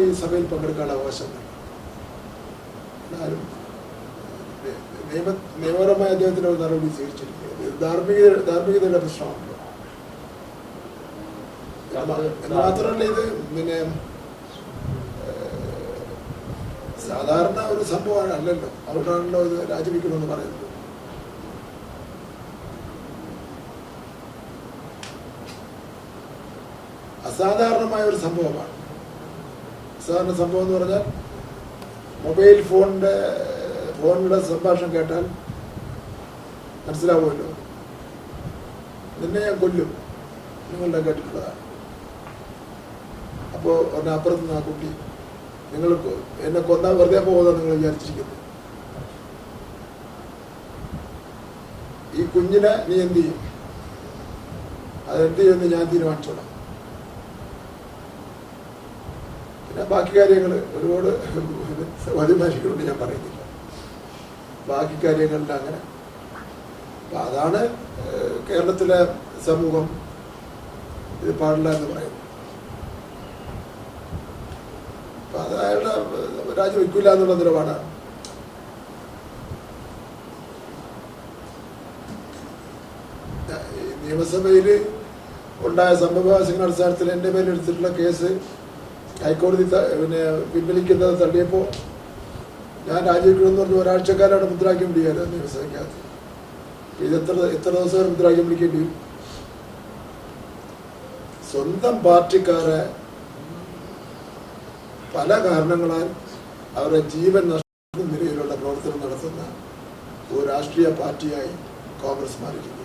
ഈ സഭയിൽ പങ്കെടുക്കാനുള്ള അവകാശമുണ്ട്. ആരും നിയമപരമായ അദ്ദേഹത്തിന് ഒരു നടപടി സ്വീകരിച്ചിരിക്കുന്നത് ധാർമ്മികതയുടെ പ്രശ്നമാണല്ലോ. എന്ന് മാത്രമല്ല, ഇത് പിന്നെ സാധാരണ ഒരു സംഭവമാണ് അല്ലല്ലോ. അതുകൊണ്ടാണല്ലോ ഇത് രാജിവെക്കണമെന്ന് പറയുന്നത്. അസാധാരണമായ ഒരു സംഭവമാണ്. അസാധാരണ സംഭവം എന്ന് പറഞ്ഞാൽ മൊബൈൽ ഫോണിന്റെ സംഭാഷണം കേട്ടാൽ മനസ്സിലാവുമല്ലോ, നിന്നെ ഞാൻ കൊല്ലും, നിങ്ങളുടെ കേട്ടിട്ടുള്ളതാണ്. അപ്പോൾ ഒരെണ്ണം അപ്പുറത്ത് നിന്ന് ആ കുട്ടി, നിങ്ങൾ എന്നെ കൊന്നാൻ വെറുതെ പോകുന്ന നിങ്ങൾ വിചാരിച്ചിരിക്കുന്നു. ഈ കുഞ്ഞിനെ നീ എന്ത് ചെയ്യും? അതെന്ത് ചെയ്യുമെന്ന് ഞാൻ തീരുമാനിച്ചോളാം. പിന്നെ ബാക്കി കാര്യങ്ങൾ ഒരുപാട് വധിമാരികളുണ്ട്, ഞാൻ പറയുന്നില്ല. ബാക്കി കാര്യങ്ങളിൽ അങ്ങനെ. അപ്പം അതാണ് കേരളത്തിലെ സമൂഹം ഇത് പാടില്ല എന്ന് പറയുന്നത്. അപ്പം അത് അയാളുടെ രാജിവെക്കില്ല എന്നുള്ള നിലപാടാണ്. നിയമസഭയിൽ ഉണ്ടായ സംഭവവികാസങ്ങളുടെ അടിസ്ഥാനത്തിൽ എൻ്റെ പേരിൽ എടുത്തിട്ടുള്ള കേസ് ഹൈക്കോടതി പിന്നെ പിൻവലിക്കുന്നത് തള്ളിയപ്പോൾ ഞാൻ രാജിവെക്കണമെന്ന് പറഞ്ഞ് ഒരാഴ്ചക്കാരാണ് മുദ്രാവാക്യം പിടിക്കാറ് നിയമസഭയ്ക്കകത്ത്. ഇത് എത്ര ദിവസം മുദ്രാവാക്യം പിടിക്കേണ്ടി വരും? സ്വന്തം പാർട്ടിക്കാരെ പല കാരണങ്ങളാൽ അവരുടെ ജീവൻ നഷ്ടപ്പെടുന്ന നിലയിലുള്ള പ്രവർത്തനം നടത്തുന്ന ഒരു രാഷ്ട്രീയ പാർട്ടിയായി കോൺഗ്രസ് മാറിയിരിക്കുന്നു.